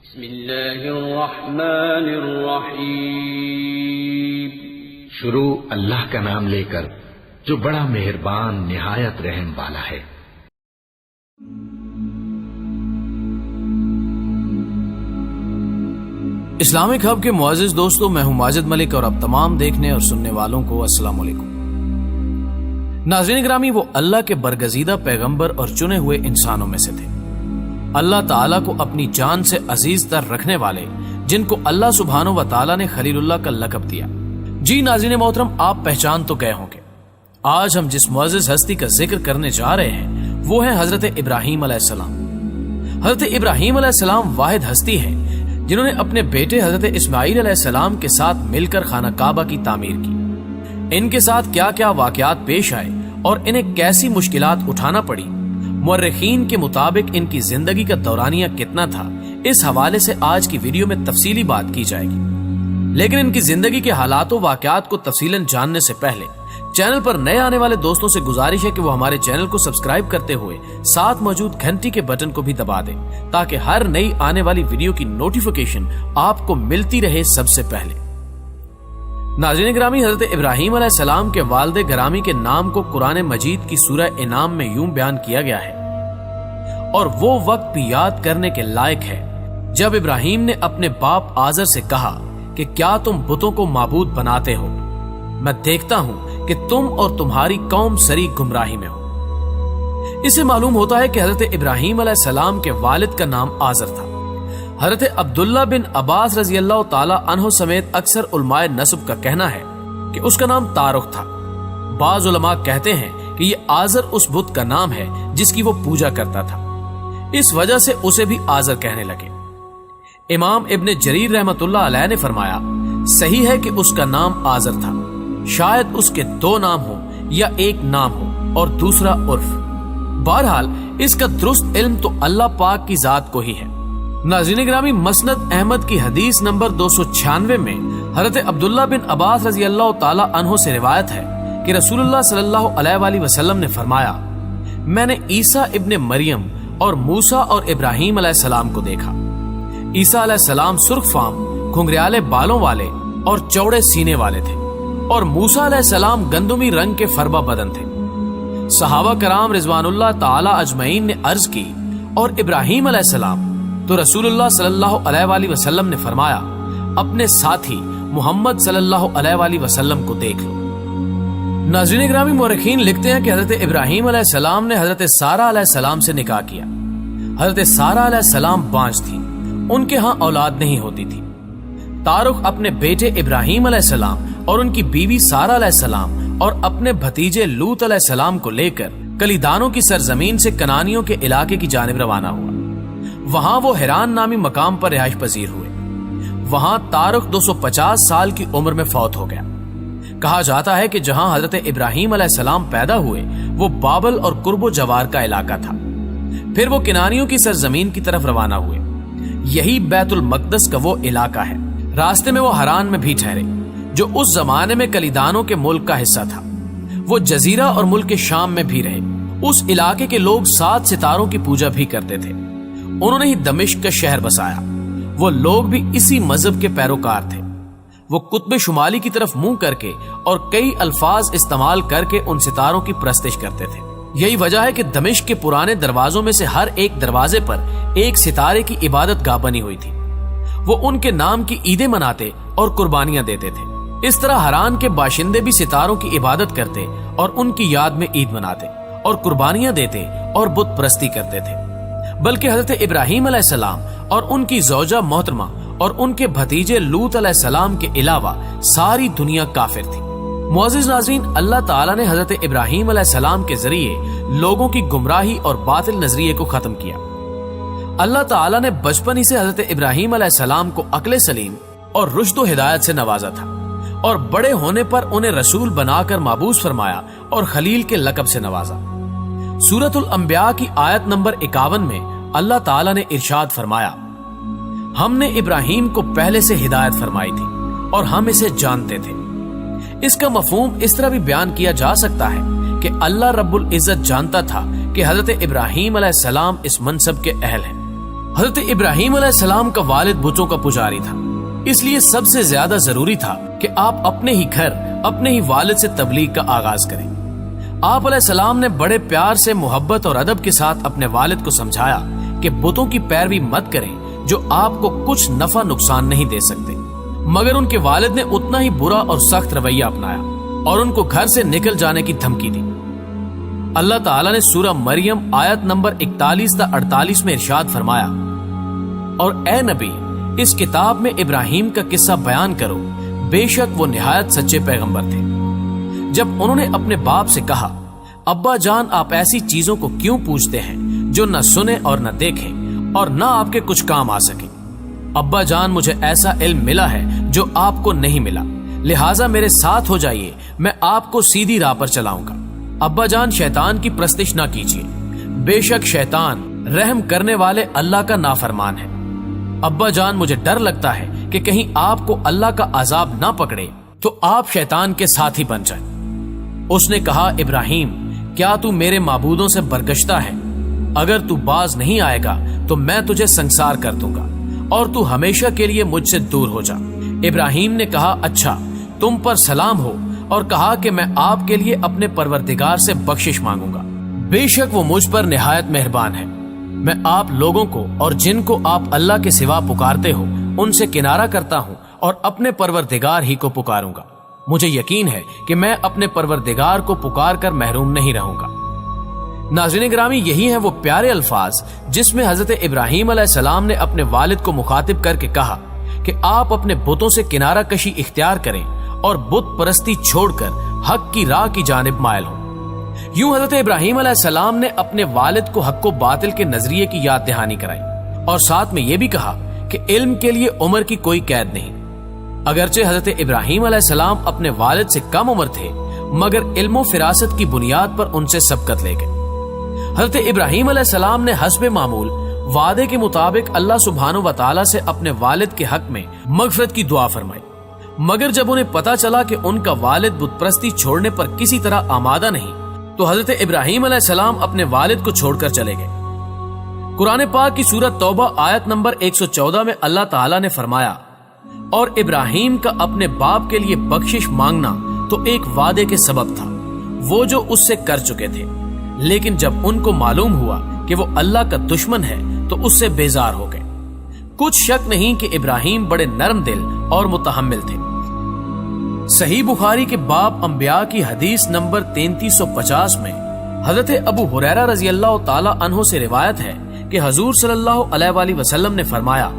بسم اللہ الرحمن الرحیم۔ شروع اللہ کا نام لے کر جو بڑا مہربان نہایت رحم والا ہے۔ اسلامک ہب کے معزز دوستوں، میں ہوں ماجد ملک اور اب تمام دیکھنے اور سننے والوں کو السلام علیکم۔ ناظرین گرامی، وہ اللہ کے برگزیدہ پیغمبر اور چنے ہوئے انسانوں میں سے تھے، اللہ تعالیٰ کو اپنی جان سے عزیز تر رکھنے والے، جن کو اللہ سبحانہ و تعالیٰ نے خلیل اللہ کا لقب دیا۔ جی ناظرین محترم، آپ پہچان تو گئے ہوں گے، آج ہم جس معزز ہستی کا ذکر کرنے جا رہے ہیں وہ ہیں حضرت ابراہیم علیہ السلام۔ حضرت ابراہیم علیہ السلام واحد ہستی ہیں جنہوں نے اپنے بیٹے حضرت اسماعیل علیہ السلام کے ساتھ مل کر خانہ کعبہ کی تعمیر کی۔ ان کے ساتھ کیا کیا واقعات پیش آئے اور انہیں کیسی مشکلات اٹھانا پڑی، مورخین کے مطابق ان کی زندگی کا دورانیہ کتنا تھا، اس حوالے سے آج کی ویڈیو میں تفصیلی بات کی جائے گی۔ لیکن ان کی زندگی کے حالات و واقعات کو تفصیلاً جاننے سے پہلے چینل پر نئے آنے والے دوستوں سے گزارش ہے کہ وہ ہمارے چینل کو سبسکرائب کرتے ہوئے ساتھ موجود گھنٹی کے بٹن کو بھی دبا دیں تاکہ ہر نئی آنے والی ویڈیو کی نوٹیفیکیشن آپ کو ملتی رہے سب سے پہلے۔ ناظرین گرامی، حضرت ابراہیم علیہ السلام کے والد گرامی کے نام کو قرآن مجید کی سورہ انعام میں یوں بیان کیا گیا ہے، اور وہ وقت بھی یاد کرنے کے لائق ہے جب ابراہیم نے اپنے باپ آزر سے کہا کہ کیا تم بتوں کو معبود بناتے ہو؟ میں دیکھتا ہوں کہ تم اور تمہاری قوم سری گمراہی میں ہو۔ اس سے معلوم ہوتا ہے کہ حضرت ابراہیم علیہ السلام کے والد کا نام آزر تھا۔ حضرت عبداللہ بن عباس رضی اللہ تعالی عنہ سمیت اکثر علماء نسب کا کہنا ہے کہ اس کا نام تارخ تھا۔ بعض علماء کہتے ہیں کہ یہ آزر اس بت کا نام ہے جس کی وہ پوجا کرتا تھا، اس وجہ سے اسے بھی آزر کہنے لگے۔ امام ابن جریر رحمت اللہ علیہ نے فرمایا، صحیح ہے کہ اس کا نام آزر تھا، شاید اس کے دو نام ہو یا ایک نام ہو اور دوسرا عرف۔ بہرحال اس کا درست علم تو اللہ پاک کی ذات کو ہی ہے۔ ناظرین گرامی، مسند احمد کی حدیث نمبر 296 میں حضرت عبداللہ بن عباس رضی اللہ تعالی عنہ سے روایت ہے کہ رسول اللہ صلی اللہ علیہ وآلہ وسلم نے فرمایا، میں نے عیسیٰ ابن مریم اور موسیٰ اور ابراہیم علیہ السلام کو دیکھا۔ عیسیٰ علیہ السلام سرخ فام، گھنگریالے بالوں والے اور چوڑے سینے والے تھے، اور موسیٰ علیہ السلام گندمی رنگ کے فربہ بدن تھے۔ صحابہ کرام رضوان اللہ تعالی اجمعین نے عرض کی، اور ابراہیم علیہ السلام؟ تو رسول اللہ صلی اللہ علیہ وآلہ وسلم نے فرمایا، اپنے ساتھی محمد صلی اللہ علیہ وآلہ وسلم کو دیکھ لو۔ ناظرین گرامی، مورخین لکھتے ہیں کہ حضرت ابراہیم علیہ السلام نے حضرت سارہ علیہ السلام سے نکاح کیا۔ حضرت سارہ علیہ السلام بانجھ تھیں، ان کے ہاں اولاد نہیں ہوتی تھی۔ تارخ اپنے بیٹے ابراہیم علیہ السلام اور ان کی بیوی سارہ علیہ السلام اور اپنے بھتیجے لوط علیہ السلام کو لے کر کلیدانوں کی سرزمین سے کنانیوں کے علاقے کی جانب روانہ ہوا۔ وہاں وہ حران نامی مقام پر رہائش پذیر ہوئے۔ وہاں تارخ 250 سال کی عمر میں فوت ہو گیا۔ کہا جاتا ہے کہ جہاں حضرت ابراہیم علیہ السلام پیدا ہوئے وہ بابل اور قرب و جوار کا علاقہ تھا۔ پھر وہ کنانیوں کی سرزمین کی طرف روانہ ہوئے، یہی بیت المقدس کا وہ علاقہ ہے۔ راستے میں وہ حران میں بھی ٹھہرے جو اس زمانے میں کلیدانوں کے ملک کا حصہ تھا۔ وہ جزیرہ اور ملک شام میں بھی رہے۔ اس علاقے کے لوگ 7 ستاروں کی پوجا بھی کرتے تھے۔ انہوں نے ہی دمشق کا شہر بسایا۔ وہ لوگ بھی اسی مذہب کے پیروکار تھے۔ وہ قطب شمالی کی طرف منہ کر کے اور کئی الفاظ استعمال کر کے ان ستاروں کی پرستش کرتے تھے۔ یہی وجہ ہے کہ دمشق کے پرانے دروازوں میں سے ہر ایک دروازے پر ایک ستارے کی عبادت گاہ بنی ہوئی تھی۔ وہ ان کے نام کی عیدیں مناتے اور قربانیاں دیتے تھے۔ اس طرح حران کے باشندے بھی ستاروں کی عبادت کرتے اور ان کی یاد میں عید مناتے اور قربانیاں دیتے اور بت پرستی کرتے تھے۔ بلکہ حضرت ابراہیم علیہ السلام اور ان کی زوجہ محترمہ اور ان کے بھتیجے لوط علیہ السلام کے علاوہ ساری دنیا کافر تھی۔ معزز ناظرین، اللہ تعالیٰ نے حضرت ابراہیم علیہ السلام کے ذریعے لوگوں کی گمراہی اور باطل نظریے کو ختم کیا۔ اللہ تعالیٰ نے بچپن ہی سے حضرت ابراہیم علیہ السلام کو عقل سلیم اور رشد و ہدایت سے نوازا تھا، اور بڑے ہونے پر انہیں رسول بنا کر مابعوث فرمایا اور خلیل کے لقب سے نوازا۔ سورۃ الانبیاء کی آیت نمبر 51 میں اللہ تعالیٰ نے ارشاد فرمایا، ہم نے ابراہیم کو پہلے سے ہدایت فرمائی تھی اور ہم اسے جانتے تھے۔ اس کا مفہوم اس طرح بھی بیان کیا جا سکتا ہے کہ اللہ رب العزت جانتا تھا کہ حضرت ابراہیم علیہ السلام اس منصب کے اہل ہیں۔ حضرت ابراہیم علیہ السلام کا والد بتوں کا پجاری تھا، اس لیے سب سے زیادہ ضروری تھا کہ آپ اپنے ہی گھر اپنے ہی والد سے تبلیغ کا آغاز کریں۔ آپ علیہ السلام نے بڑے پیار سے، محبت اور ادب کے ساتھ اپنے والد کو سمجھایا کہ بتوں کی پیروی مت کریں جو آپ کو کچھ نفع نقصان نہیں دے سکتے، مگر ان کے والد نے اتنا ہی برا اور سخت رویہ اپنایا اور ان کو گھر سے نکل جانے کی دھمکی دی۔ اللہ تعالیٰ نے سورہ مریم آیت نمبر 41 تا 48 میں ارشاد فرمایا، اور اے نبی اس کتاب میں ابراہیم کا قصہ بیان کرو، بے شک وہ نہایت سچے پیغمبر تھے۔ جب انہوں نے اپنے باپ سے کہا، ابا جان آپ ایسی چیزوں کو کیوں پوچھتے ہیں جو نہ سنیں اور نہ دیکھیں اور نہ آپ کے کچھ کام آ سکیں؟ ابا جان مجھے ایسا علم ملا ہے جو آپ کو نہیں ملا، لہٰذا میرے ساتھ ہو جائیے، میں آپ کو سیدھی راہ پر چلاؤں گا۔ ابا جان شیطان کی پرستش نہ کیجیے، بے شک شیطان رحم کرنے والے اللہ کا نافرمان ہے۔ ابا جان مجھے ڈر لگتا ہے کہ کہیں آپ کو اللہ کا عذاب نہ پکڑے تو آپ شیطان کے ساتھی بن جائیں۔ اس نے کہا، ابراہیم کیا تو میرے معبودوں سے برگشتہ ہے؟ اگر تو باز نہیں آئے گا تو میں تجھے سنسار کر دوں گا اور تو ہمیشہ کے لیے مجھ سے دور ہو جا۔ ابراہیم نے کہا، اچھا تم پر سلام ہو، اور کہا کہ میں آپ کے لیے اپنے پروردگار سے بخشش مانگوں گا، بے شک وہ مجھ پر نہایت مہربان ہے۔ میں آپ لوگوں کو اور جن کو آپ اللہ کے سوا پکارتے ہو ان سے کنارہ کرتا ہوں اور اپنے پروردگار ہی کو پکاروں گا۔ مجھے یقین ہے کہ میں اپنے پروردگار کو پکار کر محروم نہیں رہوں گا۔ ناظرین گرامی، یہی ہیں وہ پیارے الفاظ جس میں حضرت ابراہیم علیہ السلام نے اپنے والد کو مخاطب کر کے کہا کہ آپ اپنے بتوں سے کنارہ کشی اختیار کریں اور بت پرستی چھوڑ کر حق کی راہ کی جانب مائل ہوں۔ یوں حضرت ابراہیم علیہ السلام نے اپنے والد کو حق و باطل کے نظریے کی یاد دہانی کرائی اور ساتھ میں یہ بھی کہا کہ علم کے لیے عمر کی کوئی قید نہیں۔ اگرچہ حضرت ابراہیم علیہ السلام اپنے والد سے کم عمر تھے، مگر علم و فراست کی بنیاد پر ان سے سبقت لے گئے۔ حضرت ابراہیم علیہ السلام نے حسب معمول وعدے کے مطابق اللہ سبحانہ و تعالیٰ سے اپنے والد کے حق میں مغفرت کی دعا فرمائی، مگر جب انہیں پتا چلا کہ ان کا والد بت پرستی چھوڑنے پر کسی طرح آمادہ نہیں تو حضرت ابراہیم علیہ السلام اپنے والد کو چھوڑ کر چلے گئے۔ قرآن پاک کی سورۃ توبہ آیت نمبر 114 میں اللہ تعالیٰ نے فرمایا، اور ابراہیم کا اپنے باپ کے لیے بخشش مانگنا تو ایک وعدے کے سبب تھا، وہ جو اس سے کر چکے تھے، لیکن جب ان کو معلوم ہوا کہ وہ اللہ کا دشمن ہے تو اس سے بیزار ہو گئے۔ کچھ شک نہیں کہ ابراہیم بڑے نرم دل اور متحمل تھے۔ صحیح بخاری کے باب انبیاء کی حدیث نمبر 3350 میں حضرت ابو ہریرہ رضی اللہ تعالی عنہ سے روایت ہے کہ حضور صلی اللہ علیہ وآلہ وسلم نے فرمایا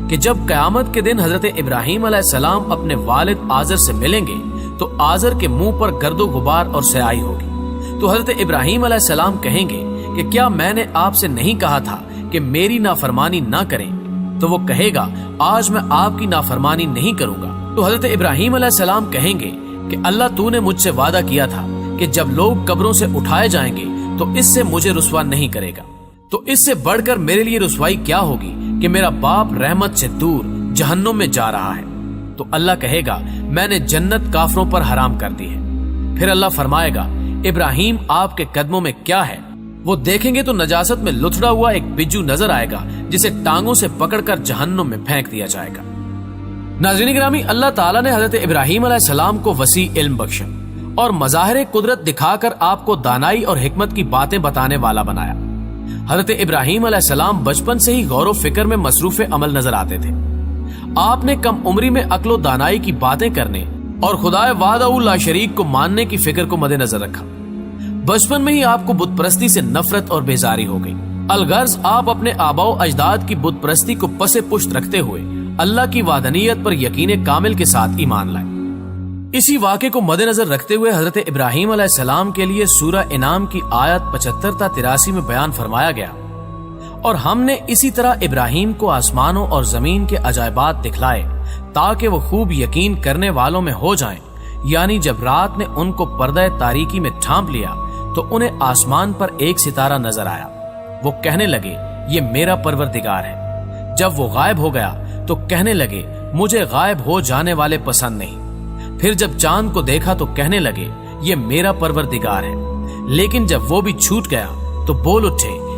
کہ جب قیامت کے دن حضرت ابراہیم علیہ السلام اپنے والد آزر سے ملیں گے تو آزر کے منہ پر گرد و غبار اور سیاہی ہوگی، تو حضرت ابراہیم علیہ السلام کہیں گے کہ کیا میں نے آپ سے نہیں کہا تھا کہ میری نافرمانی نہ کریں؟ تو وہ کہے گا، آج میں آپ کی نافرمانی نہیں کروں گا۔ تو حضرت ابراہیم علیہ السلام کہیں گے کہ اللہ تو نے مجھ سے وعدہ کیا تھا کہ جب لوگ قبروں سے اٹھائے جائیں گے تو اس سے مجھے رسوا نہیں کرے گا، تو اس سے بڑھ کر میرے لیے رسوائی کیا ہوگی کہ میرا باپ رحمت سے دور جہنم میں جا رہا ہے۔ تو اللہ کہے گا، میں نے جنت کافروں پر حرام کر دی ہے۔ پھر اللہ فرمائے گا، ابراہیم آپ کے قدموں میں کیا ہے؟ وہ دیکھیں گے تو نجاست میں لتھڑا ہوا ایک بجو نظر آئے گا جسے ٹانگوں سے پکڑ کر جہنم میں پھینک دیا جائے گا۔ ناظرین گرامی، اللہ تعالیٰ نے حضرت ابراہیم علیہ السلام کو وسیع علم بخشا اور مظاہر قدرت دکھا کر آپ کو دانائی اور حکمت کی باتیں بتانے والا بنایا۔ حضرت ابراہیم علیہ السلام بچپن سے ہی غور و فکر میں مصروف عمل نظر آتے تھے۔ آپ نے کم عمری میں عقل و دانائی کی باتیں کرنے اور خدائے وحدہ لا شریک کو ماننے کی فکر کو مد نظر رکھا۔ بچپن میں ہی آپ کو بت پرستی سے نفرت اور بیزاری ہو گئی۔ الغرض آپ اپنے آباء و اجداد کی بت پرستی کو پس پشت رکھتے ہوئے اللہ کی وحدانیت پر یقین کامل کے ساتھ ایمان لائے۔ اسی واقعے کو مد نظر رکھتے ہوئے حضرت ابراہیم علیہ السلام کے لیے سورہ انعام کی آیت 75 تا 83 میں بیان فرمایا گیا، اور ہم نے اسی طرح ابراہیم کو آسمانوں اور زمین کے عجائبات دکھلائے تاکہ وہ خوب یقین کرنے والوں میں ہو جائیں، یعنی جب رات نے ان کو پردہ تاریکی میں ڈھانپ لیا تو انہیں آسمان پر ایک ستارہ نظر آیا، وہ کہنے لگے یہ میرا پروردگار ہے۔ جب وہ غائب ہو گیا تو کہنے لگے مجھے غائب ہو جانے والے پسند نہیں۔ پھر جب چاند کو دیکھا تو کہنے لگے یہ میرا پروردگار ہے۔ لیکن جب وہ بھی چھوٹ گیا تو بول اٹھے